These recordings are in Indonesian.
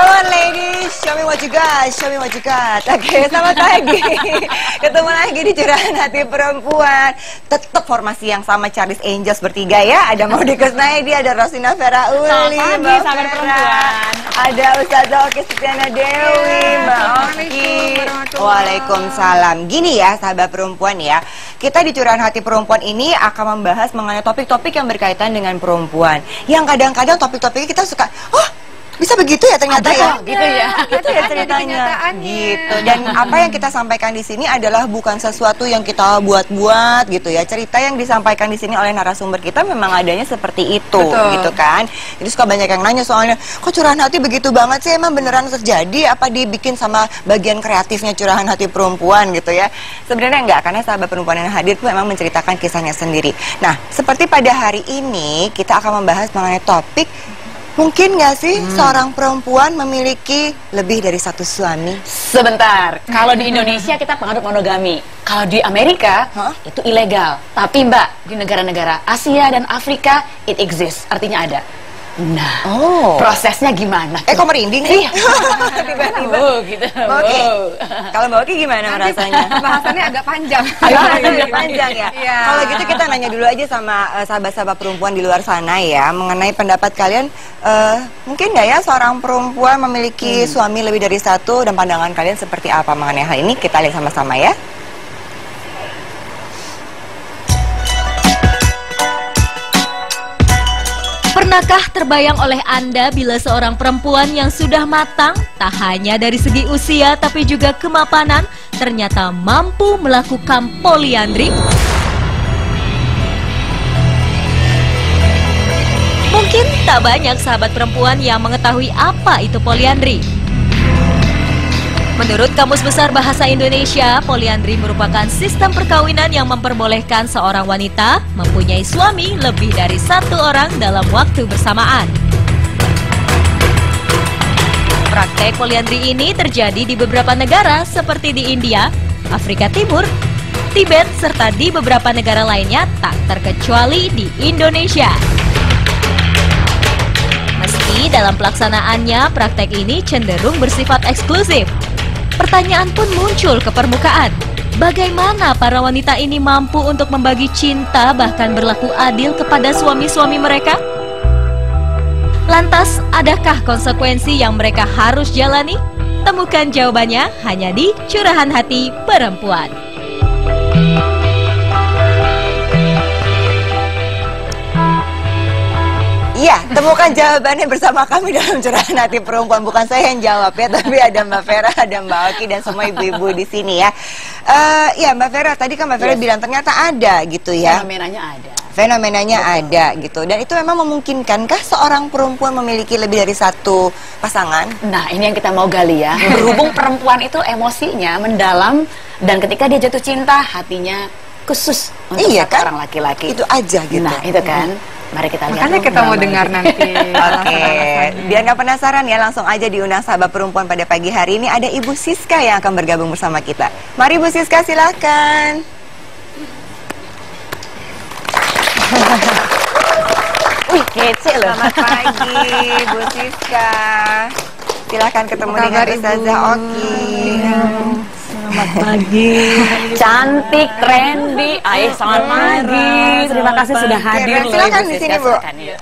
Come on ladies, show me what you got, show me what you got. Oke, selamat pagi. Ketemu lagi di Curahan Hati Perempuan. Tetap formasi yang sama, Charlie's Angels bertiga ya. Ada Maudy Kusnaidi, ada Rosina Ferauli, Selamat pagi, sahabat perempuan. Ada Ustazah Oki Setiana Dewi, Mbak Oki. Waalaikumsalam. Gini ya, sahabat perempuan ya. Kita di Curahan Hati Perempuan ini akan membahas mengenai topik-topik yang berkaitan dengan perempuan. Yang kadang-kadang topik-topiknya kita suka, oh bisa begitu ya ternyata ya, gitu ya, gitu ya ceritanya, gitu. Dan apa yang kita sampaikan di sini adalah bukan sesuatu yang kita buat-buat gitu ya. Cerita yang disampaikan di sini oleh narasumber kita memang adanya seperti itu, gitu kan. Jadi suka banyak yang nanya soalnya, kok Curahan Hati begitu banget sih, emang beneran terjadi? Apa dibikin sama bagian kreatifnya Curahan Hati Perempuan gitu ya? Sebenarnya enggak, karena sahabat perempuan yang hadir itu memang menceritakan kisahnya sendiri. Nah, seperti pada hari ini kita akan membahas mengenai topik, mungkin nggak sih seorang perempuan memiliki lebih dari satu suami? Sebentar, kalau di Indonesia kita penganut monogami. Kalau di Amerika itu ilegal. Tapi Mbak, di negara-negara Asia dan Afrika it exists, artinya ada. Nah, prosesnya gimana? Kok merinding sih? Tiba-tiba gitu. Oke. Kalau Mbak Oki gimana merasanya? Bahasannya agak panjang. Agak panjang ya. Kalau gitu kita nanya dulu aja sama sahabat-sahabat perempuan di luar sana ya, mengenai pendapat kalian. Mungkin nggak ya seorang perempuan memiliki suami lebih dari satu, dan pandangan kalian seperti apa mengenai hal ini? Kita lihat sama-sama ya. Pernahkah terbayang oleh Anda bila seorang perempuan yang sudah matang, tak hanya dari segi usia tapi juga kemapanan, ternyata mampu melakukan poliandri? Mungkin tak banyak sahabat perempuan yang mengetahui apa itu poliandri. Menurut Kamus Besar Bahasa Indonesia, poliandri merupakan sistem perkawinan yang memperbolehkan seorang wanita mempunyai suami lebih dari satu orang dalam waktu bersamaan. Praktek poliandri ini terjadi di beberapa negara seperti di India, Afrika Timur, Tibet, serta di beberapa negara lainnya, tak terkecuali di Indonesia. Meski dalam pelaksanaannya praktek ini cenderung bersifat eksklusif, pertanyaan pun muncul ke permukaan. Bagaimana para wanita ini mampu untuk membagi cinta bahkan berlaku adil kepada suami-suami mereka? Lantas, adakah konsekuensi yang mereka harus jalani? Temukan jawabannya hanya di Curahan Hati Perempuan. Iya, temukan jawabannya bersama kami dalam Curahan Hati Perempuan. Bukan saya yang jawab ya, tapi ada Mbak Vera, ada Mbak Oki, dan semua ibu-ibu di sini ya. Ya Mbak Vera, tadi kan Mbak Vera bilang ternyata ada gitu ya. Fenomenanya ada. Fenomenanya ada gitu. Dan itu memang memungkinkankah seorang perempuan memiliki lebih dari satu pasangan? Nah, ini yang kita mau gali ya. Berhubung perempuan itu emosinya mendalam, dan ketika dia jatuh cinta, hatinya khusus untuk satu orang laki-laki. Itu aja gitu. Nah, itu kan. Mari kita lihat. Makanya kita mau dengar nanti. Oke, biar nggak penasaran ya, langsung aja diundang sahabat perempuan pada pagi hari ini. Ada Ibu Siska yang akan bergabung bersama kita. Mari Ibu Siska, silakan. Wih, kece loh. Selamat pagi, Bu Siska. Silakan ketemu dengan Ustazah Oki. Selamat pagi. Cantik, trendy. Selamat pagi. Terima kasih sudah hadir. Silakan di sini, Bu.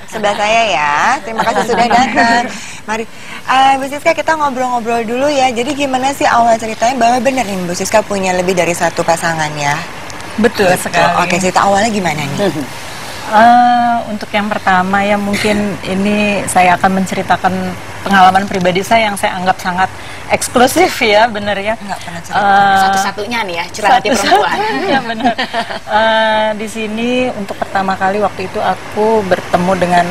Sebelah saya ya. Terima kasih sudah datang. Mari, Bu Siska, kita ngobrol-ngobrol dulu ya. Jadi gimana sih awal ceritanya, bahwa benar nih Bu Siska punya lebih dari satu pasangan ya? Betul sekali. Oke, cerita awalnya gimana nih? Untuk yang pertama ya, mungkin ini saya akan menceritakan pengalaman pribadi saya yang saya anggap sangat eksklusif ya, bener ya. Nggak pernah cerita. Satu-satunya nih ya, Curahan Hati Perempuan. Ya benar. Di sini untuk pertama kali waktu itu aku bertemu dengan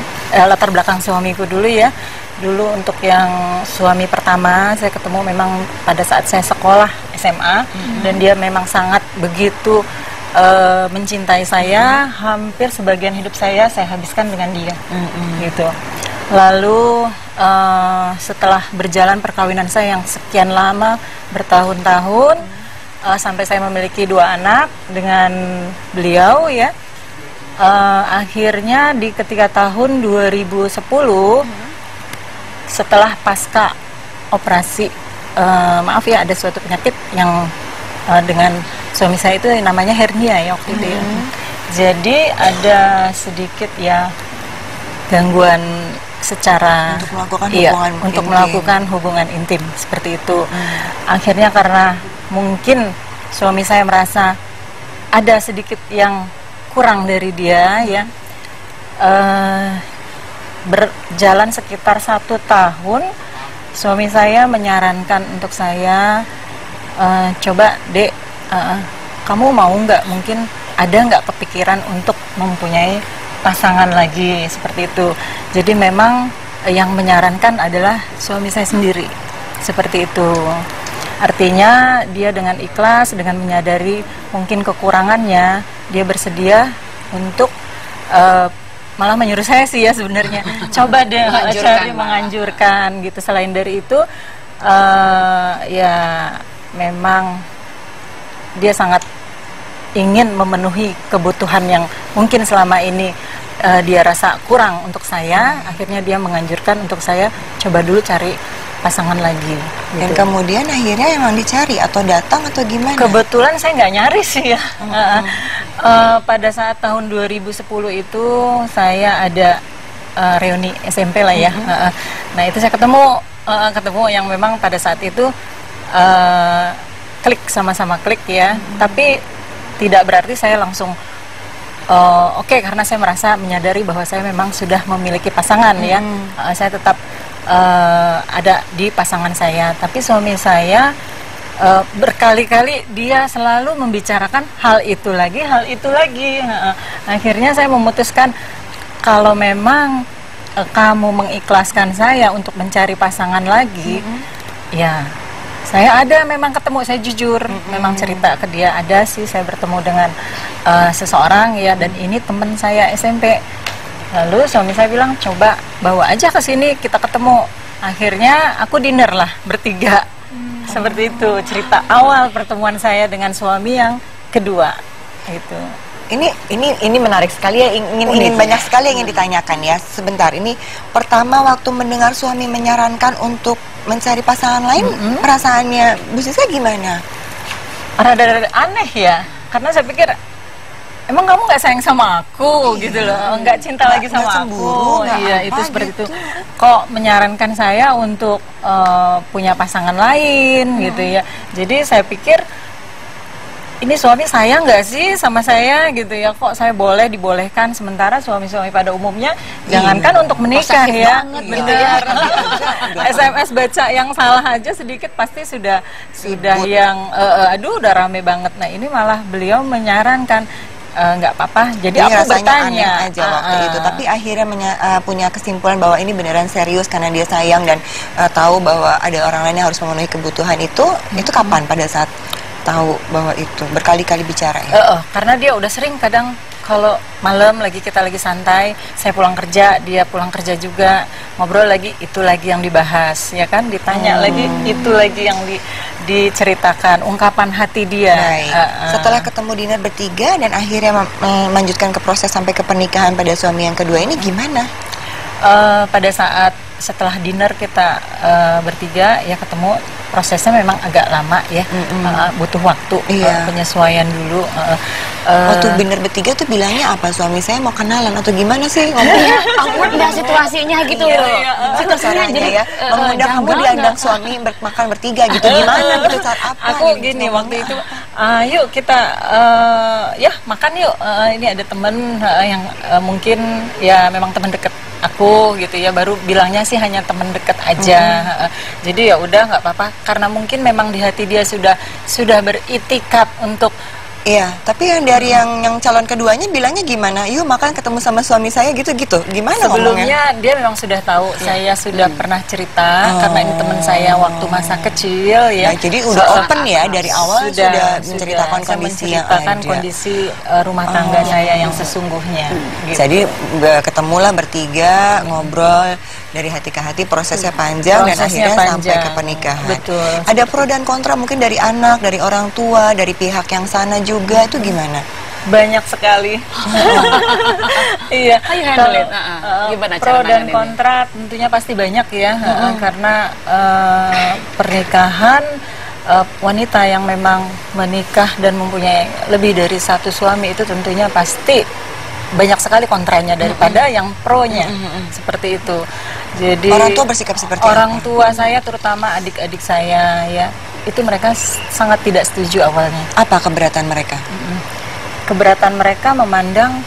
latar belakang suamiku dulu ya. Dulu untuk yang suami pertama saya ketemu memang pada saat saya sekolah SMA, dan dia memang sangat begitu mencintai saya. Hampir sebagian hidup saya habiskan dengan dia, gitu. Lalu setelah berjalan perkawinan saya yang sekian lama, bertahun-tahun, sampai saya memiliki 2 anak dengan beliau ya, akhirnya di ketika tahun 2010, setelah pasca operasi, maaf ya, ada suatu penyakit yang dengan suami saya itu namanya hernia ya waktu itu ya. Jadi ada sedikit ya gangguan secara untuk melakukan hubungan intim seperti itu. Akhirnya karena mungkin suami saya merasa ada sedikit yang kurang dari dia ya, berjalan sekitar 1 tahun suami saya menyarankan untuk saya, coba Dek, kamu mau nggak, mungkin ada nggak kepikiran untuk mempunyai pasangan lagi, seperti itu. Jadi memang yang menyarankan adalah suami saya sendiri, seperti itu. Artinya dia dengan ikhlas, dengan menyadari mungkin kekurangannya, dia bersedia untuk malah menyuruh saya sih ya sebenarnya, coba deh cari, menganjurkan gitu. Selain dari itu ya memang dia sangat ingin memenuhi kebutuhan yang mungkin selama ini dia rasa kurang untuk saya. Akhirnya dia menganjurkan untuk saya coba dulu cari pasangan lagi gitu. Dan kemudian akhirnya emang dicari atau datang atau gimana? Kebetulan saya nggak nyari sih ya. Pada saat tahun 2010 itu saya ada reuni SMP lah ya. Nah itu saya ketemu yang memang pada saat itu klik, sama-sama klik ya. Tapi tidak berarti saya langsung oke, karena saya merasa menyadari bahwa saya memang sudah memiliki pasangan ya. Saya tetap ada di pasangan saya. Tapi suami saya berkali-kali dia selalu membicarakan hal itu lagi. Akhirnya saya memutuskan kalau memang kamu mengikhlaskan saya untuk mencari pasangan lagi, ya saya ada memang ketemu, saya jujur memang cerita ke dia, ada sih saya bertemu dengan seseorang ya, dan ini teman saya SMP. Lalu suami saya bilang, coba bawa aja ke sini, kita ketemu. Akhirnya aku dinner lah bertiga. Seperti itu cerita awal pertemuan saya dengan suami yang kedua. Itu. Ini menarik sekali ya, ingin banyak sekali yang ingin ditanyakan ya. Sebentar, ini pertama waktu mendengar suami menyarankan untuk mencari pasangan lain, perasaannya Bu Siska gimana? Rada-rada aneh ya, karena saya pikir emang kamu nggak sayang sama aku gitu loh, nggak cinta lagi sama aku. Iya, itu seperti itu. Kok menyarankan saya untuk punya pasangan lain gitu ya. Jadi saya pikir ini suami sayang nggak sih sama saya gitu ya, kok saya dibolehkan, sementara suami-suami pada umumnya jangankan untuk menikah ya, benar. SMS baca yang salah aja sedikit pasti sudah yang aduh udah rame banget. Nah ini malah beliau menyarankan nggak apa-apa, jadi aku bertanya aja waktu itu, tapi akhirnya punya kesimpulan bahwa ini beneran serius karena dia sayang dan tahu bahwa ada orang lain yang harus memenuhi kebutuhan itu kapan pada saat tahu bahwa itu berkali-kali bicara ya? Karena dia udah sering, kadang kalau malam kita lagi santai, saya pulang kerja, dia pulang kerja juga, ngobrol lagi, itu lagi yang dibahas ya kan, ditanya lagi, itu lagi yang diceritakan ungkapan hati dia. Setelah ketemu dinner bertiga dan akhirnya melanjutkan ke proses sampai ke pernikahan pada suami yang kedua ini gimana? Pada saat setelah dinner kita bertiga ya ketemu, prosesnya memang agak lama ya, butuh waktu penyesuaian dulu. Waktu dinner bertiga tuh bilangnya apa? Suami saya mau kenalan atau gimana sih ngomongnya? Awkward ya situasinya gitu. Itu caranya ya, mengundang kamu diundang suami makan bertiga gitu, gimana gitu, saat apa? Aku gini waktu itu, yuk kita ya makan yuk, ini ada temen yang mungkin ya memang teman dekat aku gitu ya, baru bilangnya sih hanya teman dekat aja. Jadi ya udah nggak apa-apa, karena mungkin memang di hati dia sudah beritikad untuk. Iya, tapi yang dari yang calon keduanya bilangnya gimana? Yuk makan ketemu sama suami saya gitu-gitu. Gimana sebelumnya ngomongnya? Dia memang sudah tahu saya sudah pernah cerita, karena ini teman saya waktu masa kecil ya. Nah, jadi udah open ya dari awal sudah menceritakan kondisi yang ada. Kondisi rumah tangga saya yang sesungguhnya. Gitu. Jadi ketemulah bertiga, ngobrol dari hati ke hati, prosesnya panjang dan akhirnya sampai ke pernikahan. Betul. Ada pro dan kontra mungkin dari anak, dari orang tua, dari pihak yang sana juga, itu gimana? Banyak sekali. Iya. How you handle it? Gimana cara pro dan nanganinnya? kontra tentunya pasti banyak ya, karena pernikahan wanita yang memang menikah dan mempunyai lebih dari satu suami itu tentunya pasti banyak sekali kontranya daripada yang pro-nya. Seperti itu. Jadi Orang tua bersikap seperti orang apa? tua saya, terutama adik-adik saya ya, itu mereka sangat tidak setuju awalnya. Apa keberatan mereka? Keberatan mereka memandang,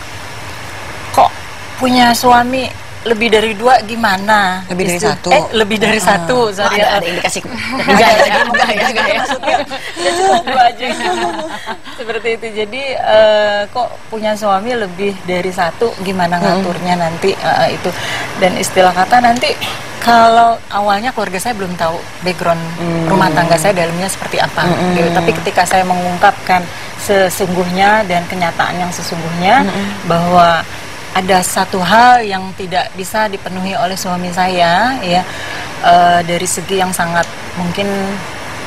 kok punya suami lebih dari 2 gimana? Lebih dari Istri- 1. Lebih dari 1. Sorry, Ada indikasi ketiga ya, maksudnya ya cukup 2 aja. Seperti itu. Jadi kok punya suami lebih dari 1, gimana ngaturnya nanti itu. Dan istilah kata nanti, kalau awalnya keluarga saya belum tahu background rumah tangga saya dalamnya seperti apa, gitu. Tapi ketika saya mengungkapkan sesungguhnya dan kenyataan yang sesungguhnya, bahwa ada satu hal yang tidak bisa dipenuhi oleh suami saya, ya, dari segi yang sangat mungkin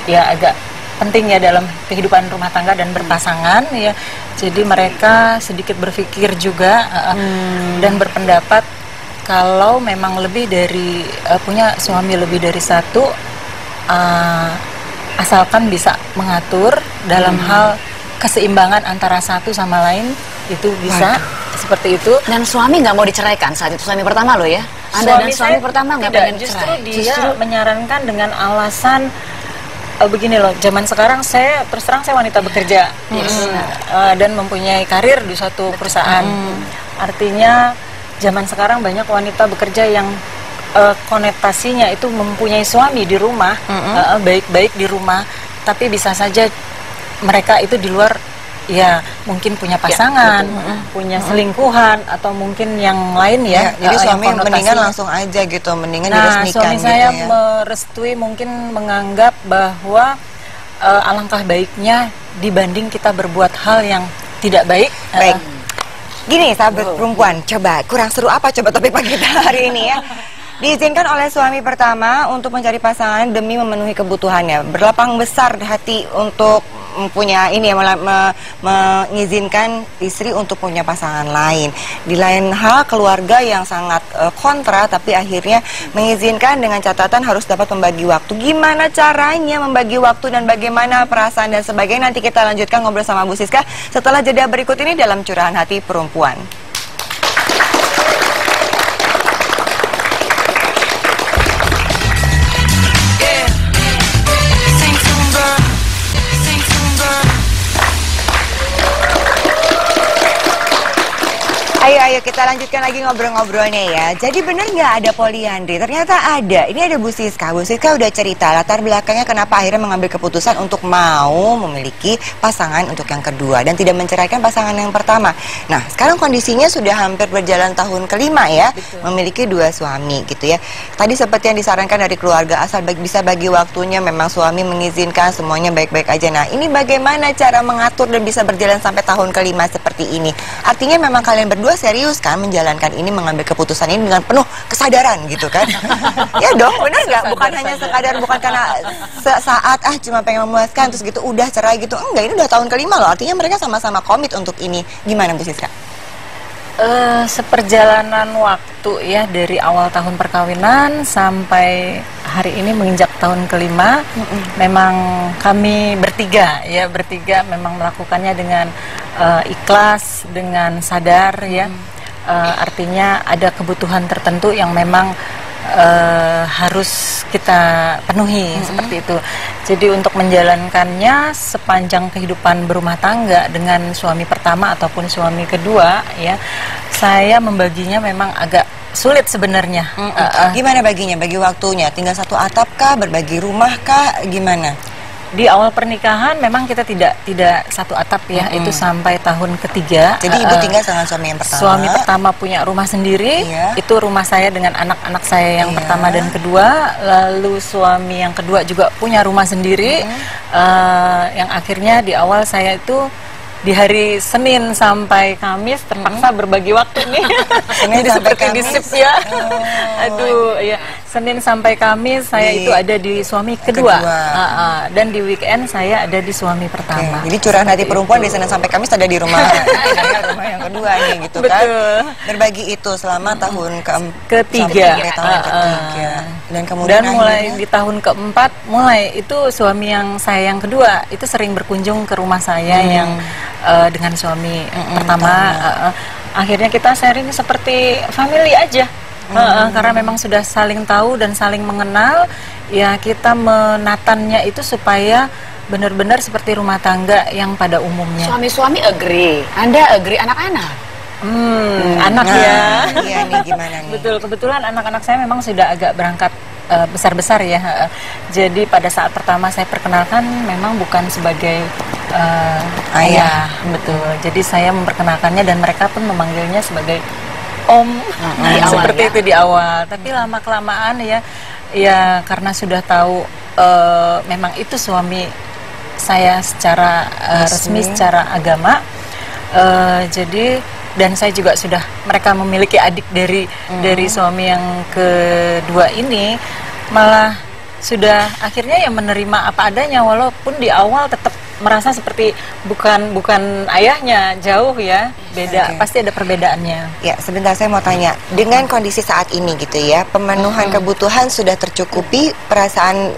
ya agak penting ya dalam kehidupan rumah tangga dan berpasangan, ya. Jadi mereka sedikit berpikir juga dan berpendapat kalau memang lebih dari punya suami lebih dari 1, asalkan bisa mengatur dalam hal keseimbangan antara satu sama lain, itu bisa. Seperti itu. Dan suami nggak mau diceraikan saat itu, suami pertama loh ya? Anda dan suami saya pertama nggak tidak, pengen justru cerai? dia menyarankan dengan alasan begini loh, zaman sekarang saya terus terang saya wanita bekerja dan mempunyai karir di suatu perusahaan. Artinya zaman sekarang banyak wanita bekerja yang konotasinya itu mempunyai suami di rumah, baik-baik di rumah, tapi bisa saja mereka itu di luar, ya mungkin punya pasangan, punya selingkuhan atau mungkin yang lain ya. Jadi suami yang mendingan konotasinya. langsung aja gitu, mendingan Nah, diresmikan suami gitu saya ya. merestui, mungkin menganggap bahwa alangkah baiknya dibanding kita berbuat hal yang tidak baik. Baik. Gini sahabat perempuan, coba kurang seru apa coba topik pagi kita hari ini ya. Diizinkan oleh suami pertama untuk mencari pasangan demi memenuhi kebutuhannya. Berlapang besar hati untuk punya ini ya, mengizinkan istri untuk punya pasangan lain. Di lain hal keluarga yang sangat kontra, tapi akhirnya mengizinkan dengan catatan harus dapat membagi waktu. Gimana caranya membagi waktu dan bagaimana perasaan dan sebagainya, nanti kita lanjutkan ngobrol sama Bu Siska setelah jeda berikut ini dalam Curahan Hati Perempuan. Ayo kita lanjutkan lagi ngobrol-ngobrolnya ya. Jadi benar nggak ada poliandri? Ternyata ada. Ini ada Bu Siska. Bu Siska udah cerita latar belakangnya kenapa akhirnya mengambil keputusan untuk mau memiliki pasangan untuk yang kedua dan tidak menceraikan pasangan yang pertama. Nah, sekarang kondisinya sudah hampir berjalan tahun kelima ya. Betul. Memiliki 2 suami gitu ya. Tadi seperti yang disarankan dari keluarga, asal bisa bagi waktunya, memang suami mengizinkan, semuanya baik-baik aja. Nah, ini bagaimana cara mengatur dan bisa berjalan sampai tahun kelima seperti ini? Artinya memang kalian berdua serius kan menjalankan ini, mengambil keputusan ini dengan penuh kesadaran gitu kan? Ya dong, benar nggak? Bukan hanya sekadar, bukan karena saat cuma pengen memuaskan terus gitu udah cerai gitu. Enggak, ini udah tahun kelima loh. Artinya mereka sama-sama komit untuk ini. Gimana Bu Siska? Seperjalanan waktu ya, dari awal tahun perkawinan sampai hari ini menginjak tahun kelima, memang kami bertiga memang melakukannya dengan ikhlas, dengan sadar ya. Artinya ada kebutuhan tertentu yang memang harus kita penuhi, seperti itu. Jadi untuk menjalankannya sepanjang kehidupan berumah tangga dengan suami pertama ataupun suami kedua ya, saya membaginya memang agak sulit sebenarnya. Gimana baginya? Bagi waktunya? Tinggal satu atap kah? Berbagi rumah kah? Gimana? Di awal pernikahan memang kita tidak satu atap ya, itu sampai tahun ketiga. Jadi ibu tinggal sama suami yang pertama. Suami pertama punya rumah sendiri, itu rumah saya dengan anak-anak saya yang pertama dan kedua. Lalu suami yang kedua juga punya rumah sendiri, yang akhirnya di awal saya itu di hari Senin sampai Kamis terpaksa berbagi waktu nih. Senin jadi sampai seperti Kamis. di shift ya. Aduh, ya Senin sampai Kamis saya itu ada di suami kedua. Dan di weekend saya ada di suami pertama. Jadi curahan hati perempuan di Senin sampai Kamis ada di rumah rumah yang kedua nih gitu kan. Berbagi itu selama tahun ketiga. Dan kemudian mulai di tahun keempat itu suami yang saya yang kedua itu sering berkunjung ke rumah saya yang dengan suami pertama. Akhirnya kita sharing seperti family aja. Karena memang sudah saling tahu dan saling mengenal, ya kita menatannya itu supaya benar-benar seperti rumah tangga yang pada umumnya. Suami-suami agree, Anda agree anak-anak? Anak ya. Iya nih gimana nih? Betul, kebetulan anak-anak saya memang sudah agak berangkat besar-besar ya. Jadi pada saat pertama saya perkenalkan memang bukan sebagai ayah. Betul. Jadi saya memperkenalkannya dan mereka pun memanggilnya sebagai Om, seperti itu di awal. Tapi lama kelamaan ya karena sudah tahu memang itu suami saya secara resmi secara agama. Jadi dan saya juga sudah mereka memiliki adik dari suami yang kedua ini, malah sudah akhirnya ya menerima apa adanya walaupun di awal tetap merasa seperti bukan ayahnya, jauh ya, beda, pasti ada perbedaannya. Ya, sebentar saya mau tanya, dengan kondisi saat ini gitu ya, pemenuhan kebutuhan sudah tercukupi, perasaan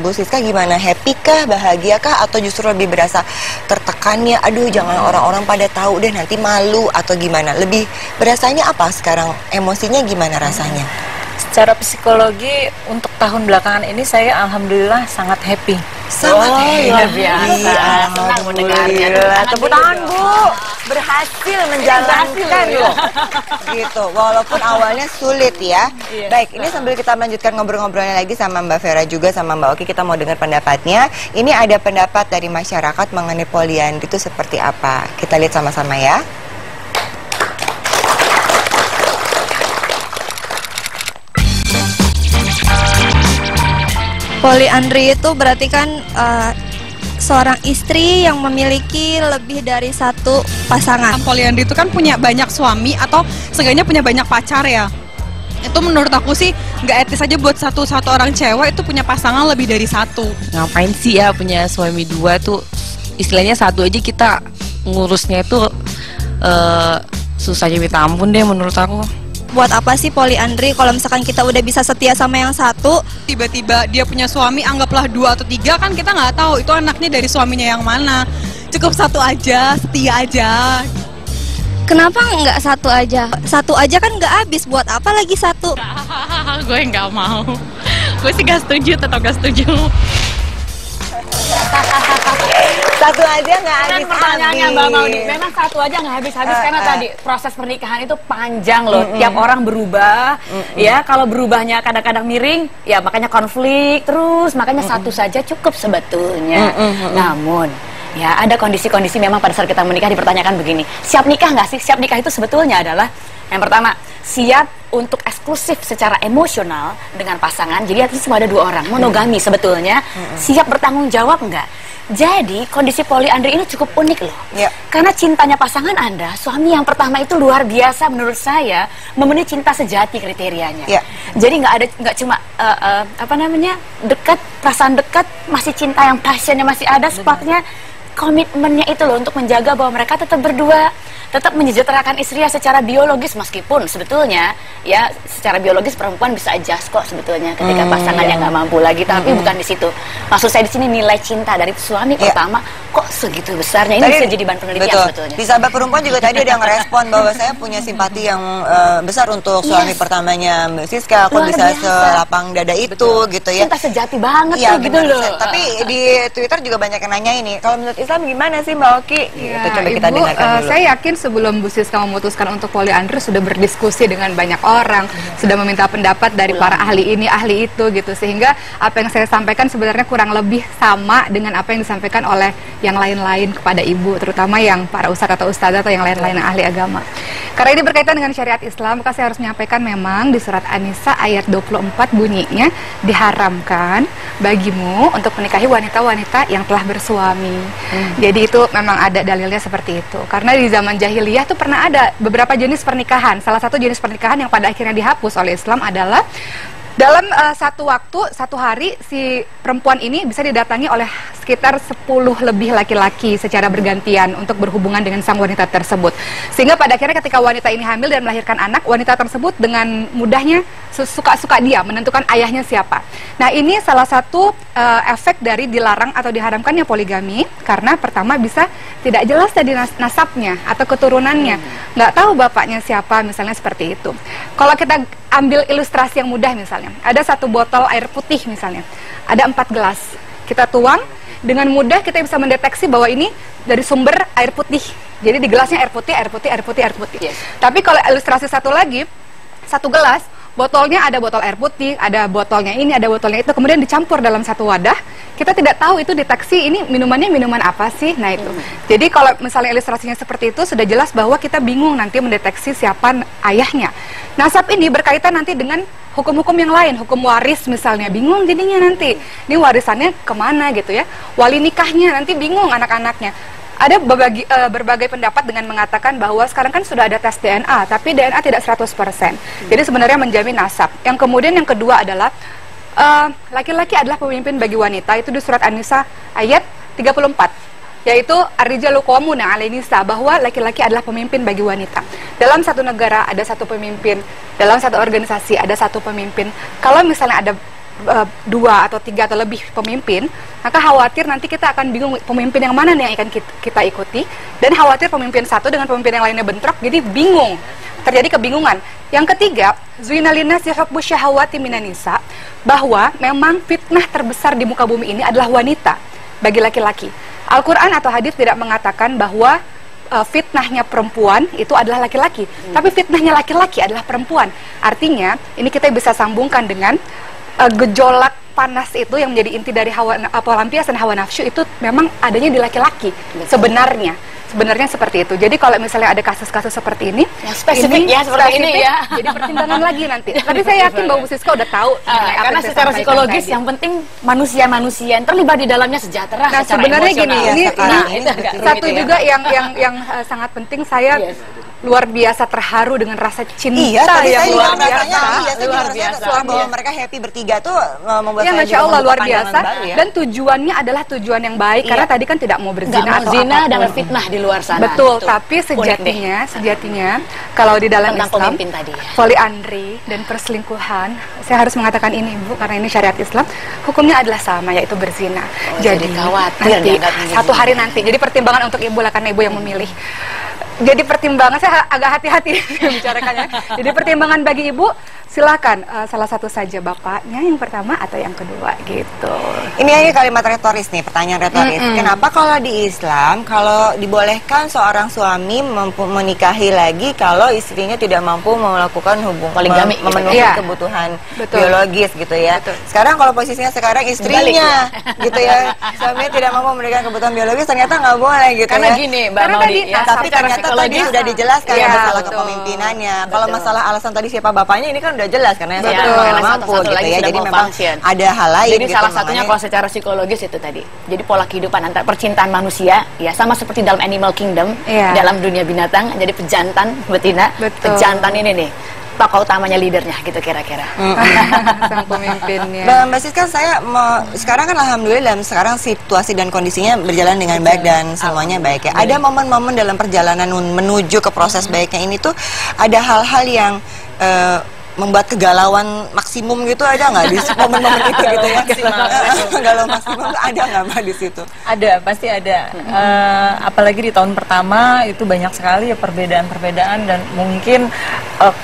Bu Siska gimana? Happy kah, bahagia kah, atau justru lebih berasa tertekannya, aduh jangan orang-orang pada tahu deh nanti malu, atau gimana? Lebih berasanya apa sekarang? Emosinya gimana rasanya? Secara psikologi untuk tahun belakangan ini saya alhamdulillah sangat happy. Sangat luar biasa. Senang mendengarnya. Tepuk tangan Bu, berhasil menjalankan loh. Gitu, walaupun awalnya sulit ya. Baik, ini sambil kita melanjutkan ngobrol-ngobrolnya lagi sama Mbak Vera juga sama Mbak Oki, kita mau dengar pendapatnya. Ini ada pendapat dari masyarakat mengenai poliandri itu seperti apa. Kita lihat sama-sama ya. Poliandri itu berarti kan seorang istri yang memiliki lebih dari satu pasangan. Poliandri itu kan punya banyak suami atau seenggaknya punya banyak pacar ya. Itu menurut aku sih nggak etis aja buat satu orang cewek itu punya pasangan lebih dari satu. Ngapain sih ya punya suami dua tuh, istilahnya satu aja kita ngurusnya itu susahnya minta ampun deh menurut aku. Buat apa sih poliandri kalau misalkan kita udah bisa setia sama yang satu? Tiba-tiba dia punya suami, anggaplah 2 atau 3, kan kita nggak tahu itu anaknya dari suaminya yang mana. Cukup satu aja, setia aja. Kenapa nggak satu aja? Satu aja kan nggak habis, buat apa lagi satu? Gue nggak mau. Gue sih nggak setuju, tetap nggak setuju. Satu aja nggak habis-habis. Pertanyaannya Mbak Maudi, memang satu aja nggak habis-habis karena tadi proses pernikahan itu panjang loh. Tiap orang berubah, ya kalau berubahnya kadang-kadang miring, ya makanya konflik terus. Makanya satu saja cukup sebetulnya. Namun ya ada kondisi-kondisi memang pada saat kita menikah dipertanyakan begini, siap nikah nggak sih? Siap nikah itu sebetulnya adalah yang pertama, siap untuk eksklusif secara emosional dengan pasangan. Jadi itu cuma ada 2 orang, monogami sebetulnya. Siap bertanggung jawab nggak? Jadi kondisi poliandri ini cukup unik loh. Karena cintanya pasangan Anda, suami yang pertama itu luar biasa menurut saya, memenuhi cinta sejati kriterianya. Jadi nggak cuma dekat, perasaan dekat, masih cinta yang passionnya masih ada, sparknya, komitmennya itu loh untuk menjaga bahwa mereka tetap berdua, tetap menyejahterakan istrinya secara biologis, meskipun sebetulnya ya secara biologis perempuan bisa adjust kok sebetulnya ketika pasangannya nggak mampu lagi, tapi bukan di situ. Maksud saya di sini nilai cinta dari suami pertama kok segitu besarnya, ini tadi, bisa jadi bahan penelitian sebetulnya. Di sahabat perempuan juga tadi ada yang ngerespon bahwa saya punya simpati yang besar untuk suami pertamanya Mbak Siska, kok bisa selapang dada itu gitu ya. Cinta sejati banget tuh gitu loh. Tapi di Twitter juga banyak yang nanya ini, kalau menurut Islam gimana sih Mbak Oki? Gitu, coba kita dengarkan dulu. Saya yakin sebelum Bu Siska memutuskan untuk poliandri sudah berdiskusi dengan banyak orang, sudah meminta pendapat dari para ahli ini, ahli itu gitu, sehingga apa yang saya sampaikan sebenarnya kurang lebih sama dengan apa yang disampaikan oleh yang lain-lain kepada ibu, terutama yang para ustadz atau ustadzah atau yang lain-lain yang ahli agama. Karena ini berkaitan dengan syariat Islam, maka saya harus menyampaikan memang di surat An-Nisa ayat 24 bunyinya, diharamkan bagimu untuk menikahi wanita-wanita yang telah bersuami. Jadi itu memang ada dalilnya seperti itu. Karena di zaman jahiliyah tuh pernah ada beberapa jenis pernikahan. Salah satu jenis pernikahan yang pada akhirnya dihapus oleh Islam adalah Dalam satu waktu, satu hari, si perempuan ini bisa didatangi oleh sekitar 10 lebih laki-laki secara bergantian untuk berhubungan dengan sang wanita tersebut. Sehingga pada akhirnya ketika wanita ini hamil dan melahirkan anak, wanita tersebut dengan mudahnya suka-suka dia menentukan ayahnya siapa. Nah, ini salah satu efek dari dilarang atau diharamkannya poligami, karena pertama bisa tidak jelas tadi nasabnya atau keturunannya. Nggak tahu bapaknya siapa, misalnya seperti itu. Kalau kita ambil ilustrasi yang mudah misalnya, ada satu botol air putih misalnya, ada 4 gelas, kita tuang, dengan mudah kita bisa mendeteksi bahwa ini dari sumber air putih. Jadi di gelasnya air putih, air putih, air putih, air putih. Yes. Tapi kalau ilustrasi satu lagi, satu gelas, botolnya ada botol air putih, ada botolnya ini, ada botolnya itu, kemudian dicampur dalam satu wadah, kita tidak tahu itu deteksi ini minumannya minuman apa sih. Nah itu. Jadi kalau misalnya ilustrasinya seperti itu, sudah jelas bahwa kita bingung nanti mendeteksi siapa ayahnya. Nasab ini berkaitan nanti dengan hukum-hukum yang lain, hukum waris misalnya, bingung jadinya nanti. Ini warisannya kemana gitu ya. Wali nikahnya nanti bingung anak-anaknya. Ada berbagai pendapat dengan mengatakan bahwa sekarang kan sudah ada tes DNA, tapi DNA tidak 100%. Jadi sebenarnya menjamin nasab. Yang kemudian yang kedua adalah laki-laki adalah pemimpin bagi wanita, itu di surat An-Nisa ayat 34, yaitu ar-rijalu qawwamuna 'alan nisa, bahwa laki-laki adalah pemimpin bagi wanita. Dalam satu negara ada satu pemimpin, dalam satu organisasi ada satu pemimpin. Kalau misalnya ada 2 atau 3 atau lebih pemimpin, maka khawatir nanti kita akan bingung pemimpin yang mana nih yang akan kita ikuti, dan khawatir pemimpin satu dengan pemimpin yang lainnya bentrok, jadi bingung, terjadi kebingungan. Yang ketiga, zuina linnasi hubbu syahawati minan nisa, bahwa memang fitnah terbesar di muka bumi ini adalah wanita bagi laki-laki. Al-Quran atau hadis tidak mengatakan bahwa fitnahnya perempuan itu adalah laki-laki, tapi fitnahnya laki-laki adalah perempuan. Artinya, ini kita bisa sambungkan dengan gejolak panas itu yang menjadi inti dari pelampiasan hawa nafsu itu memang adanya di laki-laki sebenarnya. Sebenarnya seperti itu. Jadi kalau misalnya ada kasus-kasus seperti ini, yang spesifik ya seperti ini ya. Jadi pertimbangan lagi nanti. Tapi saya yakin bahwa Bu Siska udah tahu. Karena secara psikologis yang penting manusia-manusia yang terlibat di dalamnya sejahtera. Nah, sebenarnya gini, ini satu juga yang sangat penting, saya luar biasa terharu dengan rasa cinta yang luar biasa. Bahwa mereka happy bertiga tuh membuat saya Masya Allah luar biasa. Dan tujuannya adalah tujuan yang baik, karena tadi kan tidak mau berzina atau zina dan fitnah di luar sana. Betul, tapi sejatinya kalau di dalam Islam poliandri dan perselingkuhan, saya harus mengatakan ini Bu, karena ini syariat Islam, hukumnya adalah sama, yaitu berzina. Jadi khawatir satu hari nanti. Jadi pertimbangan untuk ibu lah, karena ibu yang memilih. Jadi pertimbangan, saya agak hati-hati membicarakannya. Jadi pertimbangan bagi ibu, silakan salah satu saja, bapaknya yang pertama atau yang kedua gitu. Ini kalimat retoris nih, pertanyaan retoris. Kenapa kalau di Islam, kalau dibolehkan seorang suami menikahi lagi kalau istrinya tidak mampu melakukan hubungan poligami, memenuhi kebutuhan biologis gitu ya. Sekarang kalau posisinya sekarang istrinya gitu ya, suaminya tidak mampu memberikan kebutuhan biologis, ternyata nggak boleh gitu. Karena gini, Mbak Maudi, tapi ternyata tadi sudah dijelaskan masalah kepemimpinannya. Kalau masalah alasan tadi siapa bapaknya, ini kan udah jelas karena yang satu nggak mampu gitu ya. Jadi memang ada hal lain. Jadi salah satunya kalau secara psikologis itu tadi. Jadi pola kehidupan antar percintaan manusia ya sama seperti dalam Animal Kingdom, dalam dunia binatang. Jadi pejantan betina, pejantan ini nih tokoh utamanya, leadernya gitu kira-kira. Sang pemimpinnya. Mbak Siska, saya mau sekarang kan alhamdulillah sekarang situasi dan kondisinya berjalan dengan baik dan semuanya baik ya. Ada momen-momen dalam perjalanan menuju ke proses baiknya ini tuh ada hal-hal yang membuat kegalauan maksimum gitu, ada nggak di momen-momen itu gitu ya? Galau maksimum tuh ada nggak Mbak di situ? Ada, pasti ada. Apalagi di tahun pertama itu banyak sekali ya perbedaan-perbedaan dan mungkin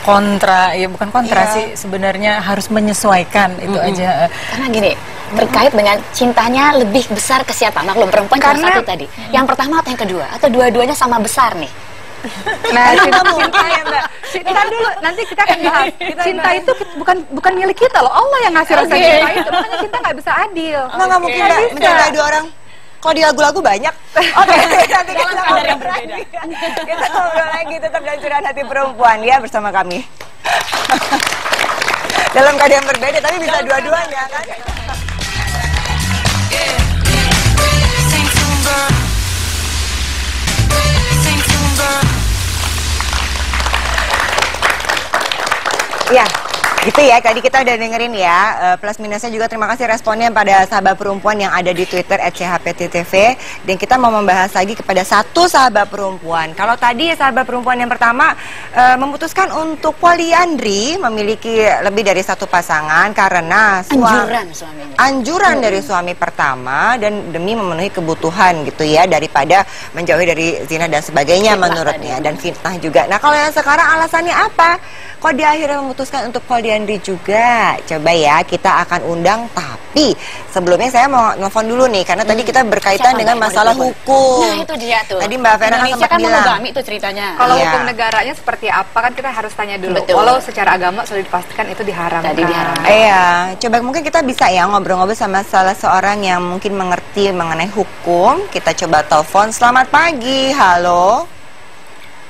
kontra, ya bukan kontra sih, sebenarnya harus menyesuaikan itu aja. Karena gini, terkait dengan cintanya lebih besar ke siapa? Maklum perempuan cuma satu tadi. Yang pertama atau yang kedua? Atau dua-duanya sama besar nih? Nah, cinta dulu, nanti kita akan bahas. Cinta itu bukan milik kita loh, Allah yang ngasih rasa cinta itu. Makanya cinta nggak bisa adil. Nggak mungkin Mbak mencintai dua orang. Kalau di lagu-lagu banyak. Oke, nanti kita ngobrol lagi. Kita ngobrol lagi tetap dalam Curahan Hati Perempuan ya bersama kami. Dalam keadaan berbeda tapi bisa dua-duanya kan. Ya, Gitu ya, tadi kita udah dengerin ya, plus minusnya juga. Terima kasih responnya pada sahabat perempuan yang ada di Twitter @chpttv. Dan kita mau membahas lagi kepada satu sahabat perempuan. Kalau tadi sahabat perempuan yang pertama memutuskan untuk poliandri, memiliki lebih dari satu pasangan karena anjuran dari suami pertama dan demi memenuhi kebutuhan gitu ya, daripada menjauhi dari zina dan sebagainya menurutnya, dan fitnah juga. Nah, kalau yang sekarang alasannya apa? Kok dia akhirnya memutuskan untuk poliandri juga? Coba ya, kita akan undang. Tapi sebelumnya saya mau nelfon dulu nih, karena tadi kita berkaitan dengan masalah hukum. Nah, itu dia tuh. Tadi Mbak Vera Indonesia sempat kan bilang monogami itu ceritanya. Kalau hukum negaranya seperti apa kan kita harus tanya dulu. Betul. Walau secara agama sudah dipastikan itu diharamkan. Tadi diharamkan. Iya, coba mungkin kita bisa ya ngobrol-ngobrol sama salah seorang yang mungkin mengerti mengenai hukum. Kita coba telepon. Selamat pagi, halo.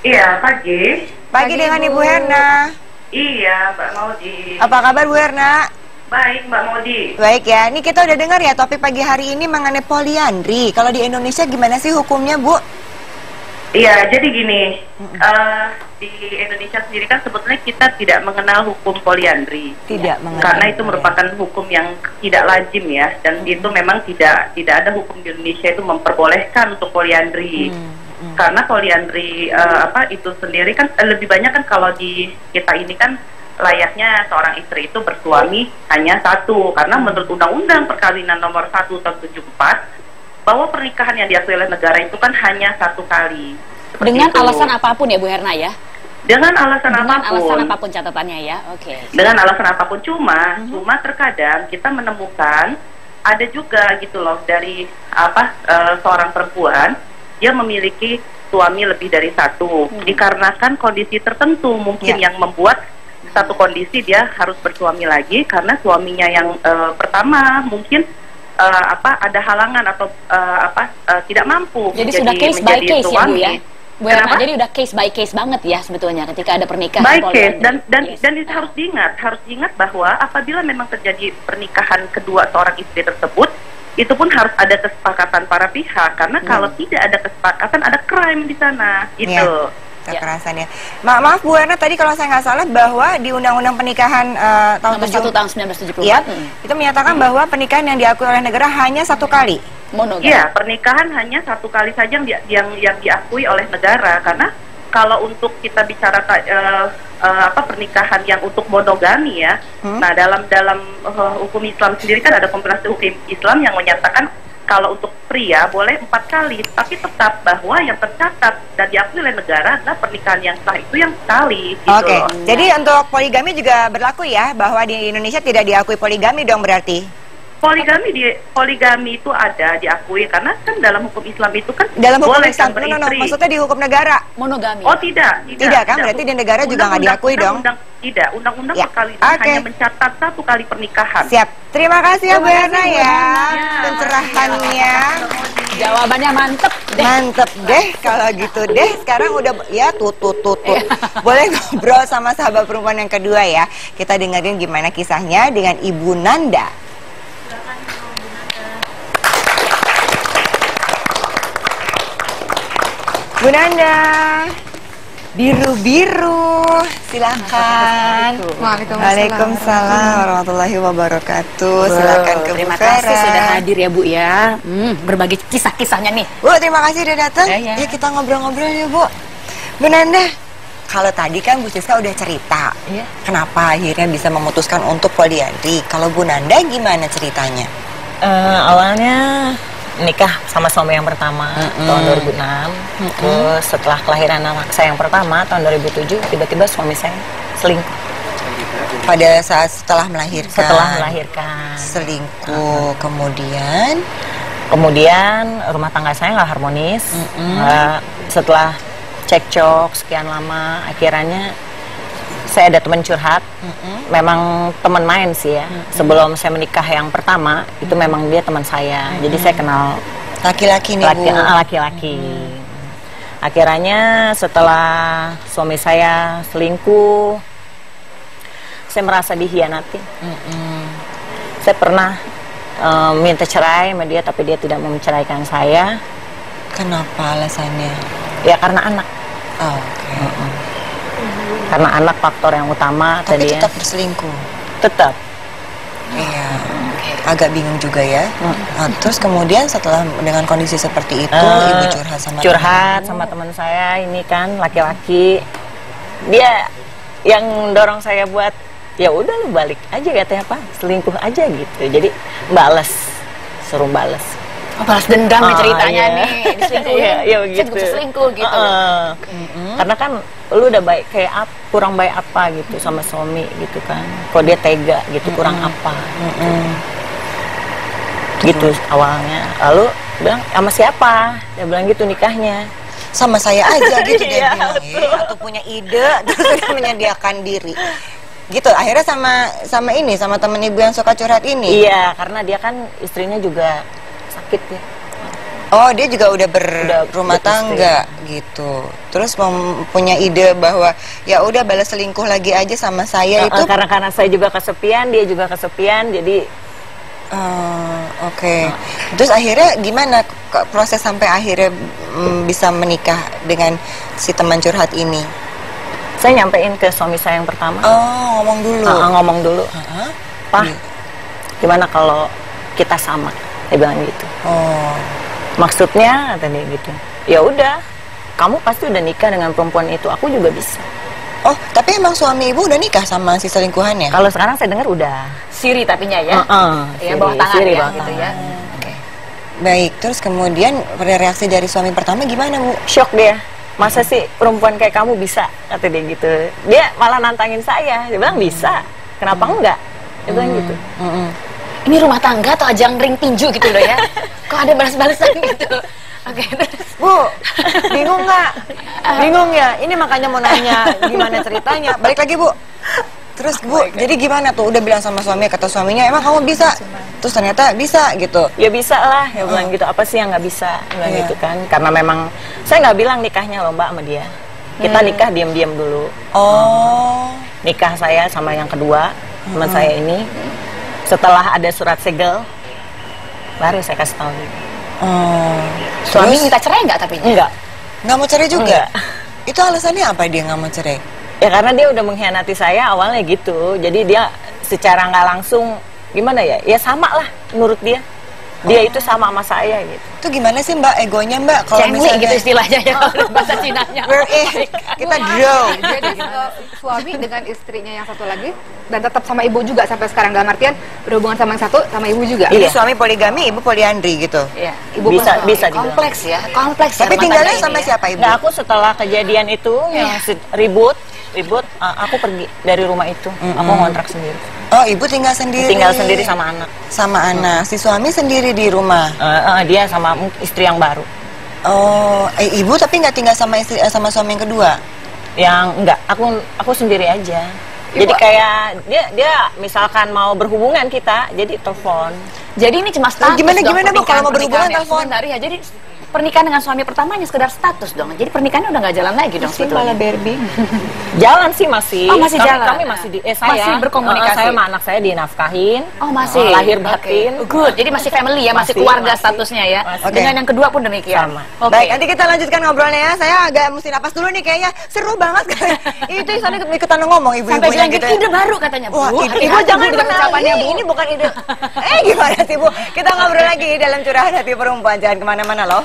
Iya, pagi. Pagi dengan Ibu Herna. Iya, Mbak Maudi. Apa kabar Bu Herna? Baik, Mbak Maudi. Baik ya, ini kita udah dengar ya topik pagi hari ini mengenai poliandri. Kalau di Indonesia gimana sih hukumnya, Bu? Iya, jadi gini, di Indonesia sendiri kan sebetulnya kita tidak mengenal hukum poliandri. Tidak mengenal. Karena itu merupakan hukum yang tidak lazim ya, dan itu memang tidak ada hukum di Indonesia itu memperbolehkan untuk poliandri. Karena poliandri itu sendiri kan lebih banyak kan kalau di kita ini kan layaknya seorang istri itu bersuami hanya satu, karena menurut Undang-Undang Perkawinan Nomor 1 Tahun 74 bahwa pernikahan yang diakui oleh negara itu kan hanya satu kali. Dengan alasan apapun ya Bu Herna ya? Dengan alasan apapun catatannya ya, oke. Dengan alasan apapun, cuma terkadang kita menemukan ada juga gitu loh dari seorang perempuan dia memiliki suami lebih dari satu, dikarenakan kondisi tertentu mungkin yang membuat satu kondisi dia harus bersuami lagi karena suaminya yang pertama mungkin ada halangan atau tidak mampu. Jadi sudah case by case ya Bu ya? Bu Herna, jadi udah case by case banget ya sebetulnya ketika ada pernikahan by case, dan itu harus diingat bahwa apabila memang terjadi pernikahan kedua seorang istri tersebut, itu pun harus ada kesepakatan para pihak, karena kalau tidak ada kesepakatan ada crime di sana gitu. Kekerasan ya. Maaf Bu Herna, tadi kalau saya nggak salah bahwa di Undang-Undang Pernikahan tahun 1974 itu menyatakan bahwa pernikahan yang diakui oleh negara hanya satu kali. Iya, pernikahan hanya satu kali saja yang diakui oleh negara, karena kalau untuk kita bicara pernikahan yang untuk monogami ya, nah dalam hukum Islam sendiri kan ada kompilasi hukum Islam yang menyatakan kalau untuk pria boleh 4 kali, tapi tetap bahwa yang tercatat dan diakui oleh negara adalah pernikahan yang sah itu yang sekali. Gitu. Oke, jadi untuk poligami juga berlaku ya, bahwa di Indonesia tidak diakui poligami dong berarti? Poligami itu ada diakui karena kan dalam hukum Islam itu kan dalam hukum boleh Islam, maksudnya di hukum negara monogami. Oh tidak kan berarti di negara juga nggak diakui dong. Tidak, undang-undang perkawinan hanya mencatat satu kali pernikahan. Siap, terima kasih ya Bu Herna ya pencerahannya. Jawabannya mantep deh kalau gitu deh. Sekarang udah ya tutut. Boleh ngobrol sama sahabat perempuan yang kedua ya. Kita dengerin gimana kisahnya dengan Ibu Nanda. Bu Nanda, biru-biru, silakan. Waalaikumsalam warahmatullahi wabarakatuh. Silakan ke Terima Bu Vera. kasih sudah hadir ya Bu ya. Berbagi kisah-kisahnya nih. Bu, terima kasih udah datang. Ya kita ngobrol-ngobrol ya Bu. Bu Nanda, kalau tadi kan Bu Siska udah cerita, kenapa akhirnya bisa memutuskan untuk poliandri. Kalau Bu Nanda gimana ceritanya? Awalnya nikah sama suami yang pertama tahun 2006. Terus setelah kelahiran anak saya yang pertama tahun 2007, tiba-tiba suami saya selingkuh. Pada saat setelah melahirkan? Setelah melahirkan. Selingkuh. Kemudian rumah tangga saya nggak harmonis. Setelah cekcok sekian lama, akhirnya saya ada teman curhat. Memang teman main sih ya. Sebelum saya menikah yang pertama, itu memang dia teman saya. Jadi saya kenal laki-laki nih Bu. Laki-laki. Akhirnya setelah suami saya selingkuh, saya merasa dihianati. Saya pernah minta cerai sama dia, tapi dia tidak mau menceraikan saya. Kenapa alasannya? Ya karena anak. Oke. Karena anak faktor yang utama. Tapi tadi tetap berselingkuh. Tetap. Iya. Agak bingung juga ya. Nah, terus kemudian setelah dengan kondisi seperti itu, ibu curhat sama teman saya ini kan laki-laki. Dia yang dorong saya buat ya udah lu balik aja, katanya apa, selingkuh aja gitu. Jadi suruh balas. Oh, balas dendam nih ceritanya nih, diselingkuhin. Iya Saya juga bisa selingkuh gitu. Karena kan lu udah baik kayak kurang baik apa gitu sama suami gitu kan. Kok dia tega gitu, kurang apa. Gitu awalnya. Lalu bilang sama siapa? Dia bilang gitu nikahnya. Sama saya aja gitu dia bilang. Atau punya ide terus udah menyediakan diri. Gitu akhirnya sama temen ibu yang suka curhat ini. Iya, karena dia kan istrinya juga sakit ya. Oh, dia juga udah berumah tangga gitu. Terus punya ide bahwa ya udah balas selingkuh lagi aja sama saya itu. Karena saya juga kesepian, dia juga kesepian, jadi Oke. Terus akhirnya gimana proses sampai akhirnya bisa menikah dengan si teman curhat ini? Saya nyampein ke suami saya yang pertama. Oh, ngomong dulu. Pak, gimana kalau kita sama? Dia bilang gitu. Oh. Maksudnya tadi gitu. Ya udah, kamu pasti udah nikah dengan perempuan itu, aku juga bisa. Oh, tapi emang suami ibu udah nikah sama si selingkuhannya? Kalau sekarang saya dengar udah. Siri tapinya ya? Ya, bawah tangan siri, ya, bawah gitu tangan. ya. Baik, terus kemudian reaksi dari suami pertama gimana, Bu? Shock dia. Masa sih perempuan kayak kamu bisa? Kata dia gitu. Dia malah nantangin saya. Dia bilang bisa. Kenapa enggak? Dia bilang gitu. Ini rumah tangga atau ajang ring tinju gitu loh ya? Kok ada balas-balasan gitu? Oke, Bu, bingung nggak? Bingung ya? Ini makanya mau nanya gimana ceritanya. Balik lagi, Bu. Terus Bu, jadi gimana tuh? Udah bilang sama suami, kata suaminya, emang kamu bisa? Terus ternyata bisa gitu. Ya bisa lah, ya bilang gitu. Apa sih yang nggak bisa? Bilang gitu kan. Karena memang saya nggak bilang nikahnya lomba sama dia. Kita nikah diam-diam dulu. Oh. Nikah saya sama yang kedua, teman saya ini. Setelah ada surat segel, baru saya kasih tahu. Suami minta cerai nggak tapi? Enggak. Nggak mau cerai juga? Enggak. Itu alasannya apa dia nggak mau cerai? Ya karena dia udah mengkhianati saya awalnya gitu. Jadi dia secara nggak langsung gimana ya? Ya sama lah menurut dia. Dia itu sama saya gitu. Itu gimana sih Mbak egonya Mbak? Kalau misalnya gitu istilahnya ya, bahasa Cinanya. Kita draw. Jadi suami dengan istrinya yang satu lagi dan tetap sama ibu juga sampai sekarang, dalam artian berhubungan sama yang satu sama ibu juga. Jadi suami poligami, ibu poliandri gitu. Iya. Ibu bisa kompleks ya, kompleks. Tapi tinggalnya sama siapa ibu? Nah, aku setelah kejadian itu yang ribut, aku pergi dari rumah itu. Aku ngontrak sendiri. Oh, ibu tinggal sendiri? Tinggal sendiri sama anak. Sama anak. Si suami sendiri di rumah? Dia sama istri yang baru. Oh, ibu tapi nggak tinggal sama istri sama suami yang kedua? Yang enggak, aku sendiri aja. Jadi kayak dia misalkan mau berhubungan kita, jadi telepon. Jadi ini cuma status. Gimana Bu kalau mau berhubungan telepon? Sebentar ya. Jadi pernikahan dengan suami pertama hanya sekedar status dong. Jadi pernikahannya udah nggak jalan lagi dong sebetulnya. Barbie. Jalan sih masih. Oh, masih jalan. Kami masih masih berkomunikasi. Saya sama anak saya dinafkahin. Oh, masih. Lahir batin. Good. Jadi masih family ya, masih keluarga statusnya ya. Dengan yang kedua pun demikian. Sama. Baik, nanti kita lanjutkan ngobrolnya ya. Saya agak mesti napas dulu nih kayaknya. Seru banget. Itu sana ikutan ngomong ibu-ibunya sampai bilang gitu. Ide baru katanya, Bu. Wah, Ibu jangan menangis. Ini bukan ide. Gimana sih, Bu? Kita ngobrol lagi dalam Curahan Hati Perempuan. Jangan kemana-mana loh.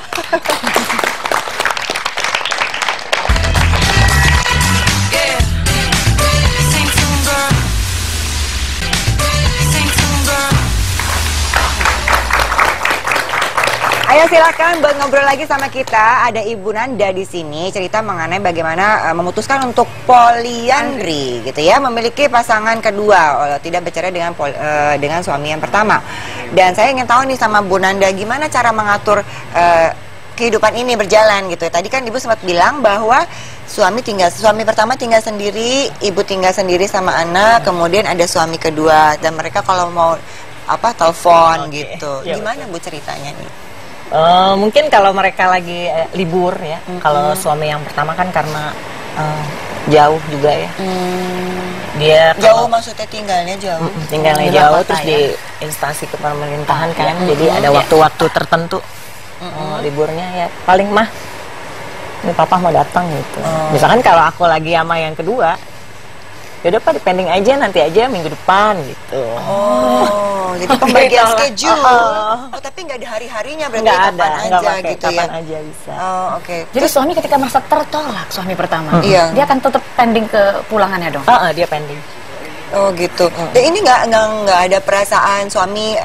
Ayo silakan buat ngobrol lagi sama kita. Ada Ibu Nanda di sini cerita mengenai bagaimana memutuskan untuk poliandri gitu ya, memiliki pasangan kedua, tidak bercerai dengan suami yang pertama. Dan saya ingin tahu nih sama Bu Nanda gimana cara mengatur kehidupan ini berjalan gitu. Tadi kan Ibu sempat bilang bahwa suami pertama tinggal sendiri, ibu tinggal sendiri sama anak, kemudian ada suami kedua dan mereka kalau mau telepon gitu. Gimana Bu ceritanya nih? Mungkin kalau mereka lagi libur ya. Kalau suami yang pertama kan karena jauh juga ya. Dia jauh maksudnya tinggalnya jauh. Tinggalnya jauh terus di instansi kepemerintahan kan. Jadi ada waktu-waktu tertentu liburnya ya. Paling mah ini papa mau datang gitu. Misalkan kalau aku lagi sama yang kedua, ya udah Pak dipending aja, nanti aja minggu depan gitu. Oh, jadi pembagian schedule. Oh, tapi nggak ada hari-harinya berarti Nggak kapan ada, nggak aja pakai gitu kapan ya? aja bisa. Oh, oke. Jadi suami ketika merasa tertolak suami pertama, Iya. dia akan tetap pending ke pulangannya dong. Dia pending. Oh gitu. Dan ini nggak ada perasaan suami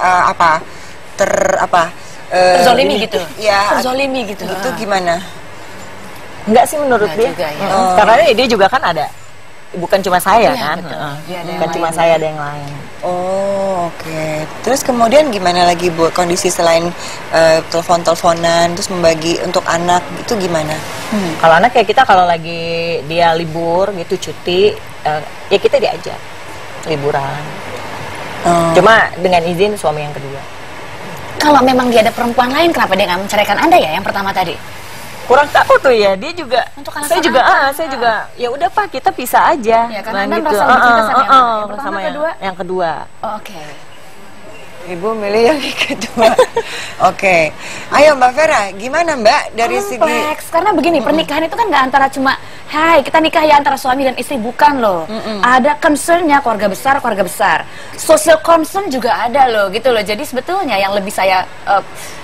Terzolimi gitu. Ya. Terzolimi gitu. Itu gimana? Enggak sih menurut dia. Juga, ya. Karena dia juga kan ada, bukan cuma saya kan. Dia ada Bukan yang cuma lain. saya, ada yang lain. Oh, oke. Terus kemudian gimana lagi Bu kondisi selain telepon-teleponan terus membagi untuk anak itu gimana? Kalau anak kayak kita kalau lagi dia libur gitu cuti, ya kita diajak liburan. Cuma dengan izin suami yang kedua. Kalau memang dia ada perempuan lain, kenapa dia nggak menceraikan Anda ya yang pertama tadi? Kurang tahu tuh ya, dia juga. Untuk anak saya juga ya udah Pak kita pisah aja. Ya, karena Anda gitu. merasa lebih cinta sama yang pertama, sama kedua? yang kedua. Oh, oke. Ibu milih yang kedua. Oke. Ayo Mbak Vera, gimana Mbak dari segi Kompleks, karena begini, pernikahan itu kan nggak antara cuma hai kita nikah ya antara suami dan istri, bukan loh. Ada concernnya keluarga besar, social concern juga ada loh gitu loh. Jadi sebetulnya yang lebih saya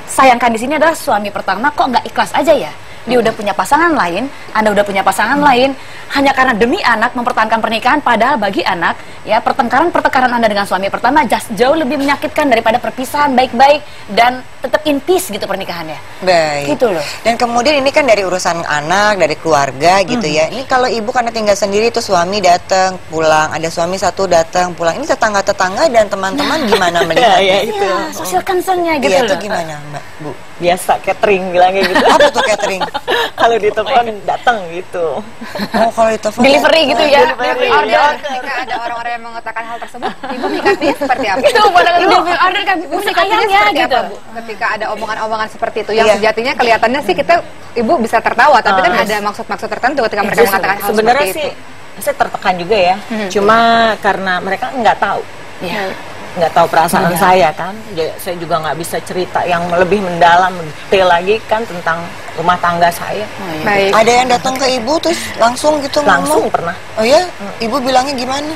sayangkan di sini adalah suami pertama kok nggak ikhlas aja ya. Dia udah punya pasangan lain, Anda udah punya pasangan lain, hanya karena demi anak mempertahankan pernikahan, padahal bagi anak ya pertengkaran Anda dengan suami pertama jauh lebih menyakitkan daripada perpisahan baik-baik dan tetap in peace gitu pernikahannya. Baik. Gitu loh. Dan kemudian ini kan dari urusan anak, dari keluarga gitu ya. Ini kalau ibu karena tinggal sendiri tuh suami datang pulang, ada suami satu datang pulang. Ini tetangga-tetangga dan teman-teman gimana melihatnya? Ya, itu. Social concern-nya gitu Iya, loh. itu gimana Mbak Bu? Biasa catering bilangnya gitu. Apa tuh catering? Kalau ditelepon datang gitu. Oh, kalau ditelepon Delivery gitu ya. Delivery. Order. Ketika ada orang-orang yang mengatakan hal tersebut, ibu menyikapinya seperti apa? Itu pada delivery order kan Ibu menyikapinya sayangnya seperti gitu. apa, Bu? Ketika ada omongan-omongan seperti itu, yang sejatinya kelihatannya sih kita, ibu bisa tertawa, tapi kan ada maksud-maksud tertentu ketika mereka mengatakan hal sebenarnya seperti sih itu. saya tertekan juga ya. Cuma karena mereka nggak tahu. Iya. Nggak tahu perasaan saya kan, saya juga nggak bisa cerita yang lebih mendalam, detail lagi kan tentang rumah tangga saya. Baik. Ada yang datang ke ibu terus langsung gitu Langsung ngomong? pernah. Oh ya? Ibu bilangnya gimana?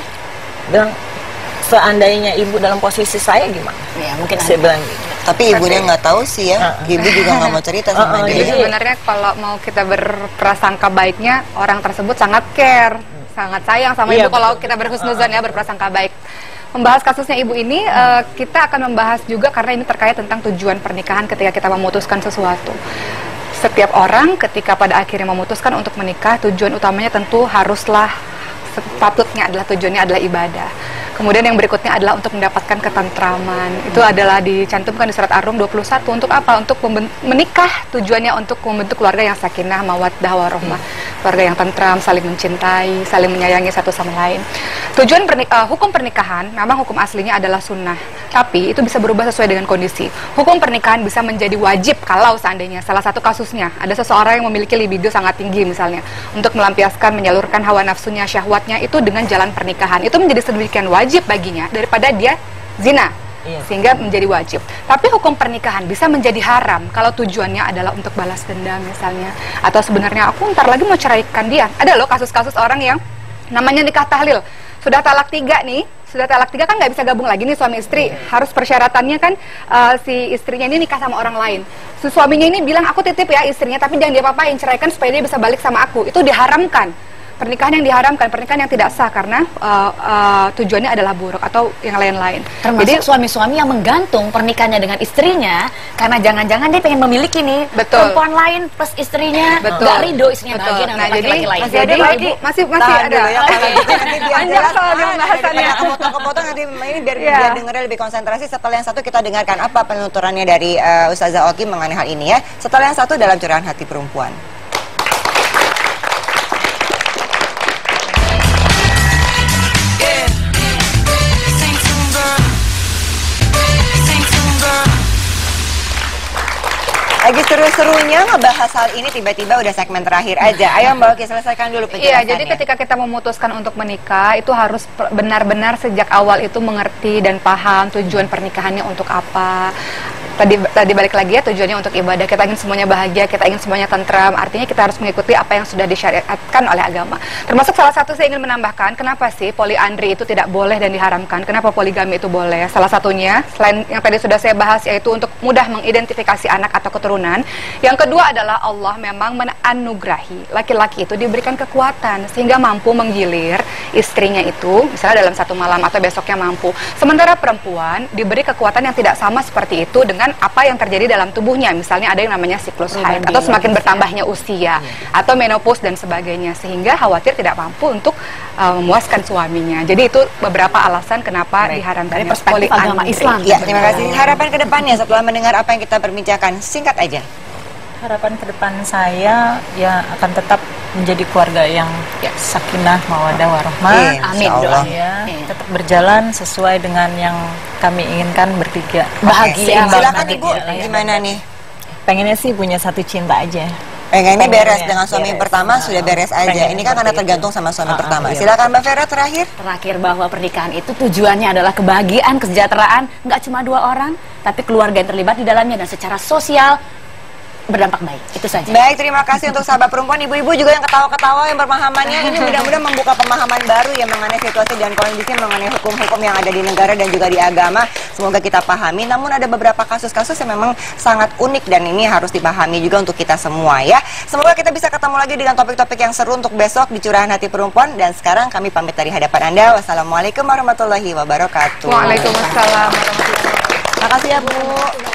Bilang seandainya ibu dalam posisi saya gimana? Ya mungkin Saya bilang gitu. Tapi ibunya nggak tahu sih ya. Ibu juga nggak mau cerita sama Jadi dia. sebenarnya kalau mau kita berprasangka baiknya, orang tersebut sangat care, sangat sayang sama Iya, ibu. Kalau betul. kita berhusnuzon ya, berprasangka baik. Membahas kasusnya ibu ini, kita akan membahas juga karena ini terkait tentang tujuan pernikahan ketika kita memutuskan sesuatu. Setiap orang ketika pada akhirnya memutuskan untuk menikah, tujuan utamanya tentu haruslah, sepatutnya adalah tujuannya adalah ibadah. Kemudian yang berikutnya adalah untuk mendapatkan ketentraman. Itu adalah dicantumkan di surat Ar-Rum 21. Untuk apa? Untuk menikah, tujuannya untuk membentuk keluarga yang sakinah, mawaddah, warahmah. Keluarga yang tentram, saling mencintai, saling menyayangi satu sama lain. Tujuan hukum pernikahan, memang hukum aslinya adalah sunnah. Tapi itu bisa berubah sesuai dengan kondisi. Hukum pernikahan bisa menjadi wajib kalau seandainya salah satu kasusnya ada seseorang yang memiliki libido sangat tinggi misalnya, untuk melampiaskan, menyalurkan hawa nafsunya, syahwatnya itu dengan jalan pernikahan. Itu menjadi sedemikian wajib baginya daripada dia zina. Sehingga menjadi wajib. Tapi hukum pernikahan bisa menjadi haram kalau tujuannya adalah untuk balas dendam misalnya, atau sebenarnya aku ntar lagi mau ceraikan dia. Ada loh kasus-kasus orang yang namanya nikah tahlil, sudah talak 3 nih, sudah talak 3 kan nggak bisa gabung lagi nih suami istri. Harus persyaratannya kan si istrinya ini nikah sama orang lain. Si suaminya ini bilang aku titip ya istrinya, tapi jangan dia apa-apain, ceraikan supaya dia bisa balik sama aku. Itu diharamkan. Pernikahan yang diharamkan, pernikahan yang tidak sah karena tujuannya adalah buruk atau yang lain-lain. Termasuk suami-suami yang menggantung pernikahannya dengan istrinya karena jangan-jangan dia pengen memiliki nih perempuan lain plus istrinya. Nggak ridho istrinya bahagia dengan laki-laki lain. Masih ada lagi, masih ada. Ya, nanti biar jelas pembahasannya. Kepotong-kepotong nanti ini biar dengarnya lebih konsentrasi. Setelah yang satu kita dengarkan apa penuturannya dari Ustazah Oki mengenai hal ini ya. Setelah yang satu dalam curahan hati perempuan. Lagi seru-serunya ngebahas hal ini tiba-tiba udah segmen terakhir aja. Ayo Mbak Oki selesaikan dulu penjelasannya. Iya, jadi ketika kita memutuskan untuk menikah itu harus benar-benar sejak awal itu mengerti dan paham tujuan pernikahannya untuk apa. tadi balik lagi ya, tujuannya untuk ibadah. Kita ingin semuanya bahagia, kita ingin semuanya tentram. Artinya kita harus mengikuti apa yang sudah disyariatkan oleh agama. Termasuk salah satu saya ingin menambahkan, kenapa sih poliandri itu tidak boleh dan diharamkan? Kenapa poligami itu boleh? Salah satunya, selain yang tadi sudah saya bahas, yaitu untuk mudah mengidentifikasi anak atau keturunan. Yang kedua adalah Allah memang menganugerahi laki-laki itu diberikan kekuatan sehingga mampu menggilir istrinya itu, misalnya dalam satu malam atau besoknya mampu. Sementara perempuan diberi kekuatan yang tidak sama seperti itu dengan apa yang terjadi dalam tubuhnya. Misalnya ada yang namanya siklus haid atau semakin bertambahnya usia atau menopause dan sebagainya, sehingga khawatir tidak mampu untuk memuaskan suaminya. Jadi itu beberapa alasan kenapa diharamkan dari perspektif agama Islam. Ya, terima kasih. Harapan ke depannya setelah mendengar apa yang kita perbincangkan, singkat aja. Harapan ke depan saya ya akan tetap menjadi keluarga yang sakinah, mawaddah, warahmah. Amin. Ya, tetap berjalan sesuai dengan yang kami inginkan, bertiga. Bahagia. Silakan Ibu, gimana nih? Pengennya sih punya satu cinta aja. Pengennya beres dengan suami pertama sudah beres aja. Ini kan karena tergantung sama suami pertama. Silakan Mbak Vera terakhir. Terakhir bahwa pernikahan itu tujuannya adalah kebahagiaan, kesejahteraan, nggak cuma 2 orang, tapi keluarga yang terlibat di dalamnya dan secara sosial berdampak baik. Itu saja. Baik, terima kasih untuk sahabat perempuan, ibu-ibu juga yang ketawa-ketawa, yang pemahamannya ini mudah-mudahan membuka pemahaman baru ya mengenai situasi dan kondisi mengenai hukum-hukum yang ada di negara dan juga di agama. Semoga kita pahami. Namun ada beberapa kasus-kasus yang memang sangat unik dan ini harus dipahami juga untuk kita semua ya. Semoga kita bisa ketemu lagi dengan topik-topik yang seru untuk besok di Curahan Hati Perempuan. Dan sekarang kami pamit dari hadapan Anda. Wassalamualaikum warahmatullahi wabarakatuh. Waalaikumsalam warahmatullahi wabarakatuh. Makasih ya Bu.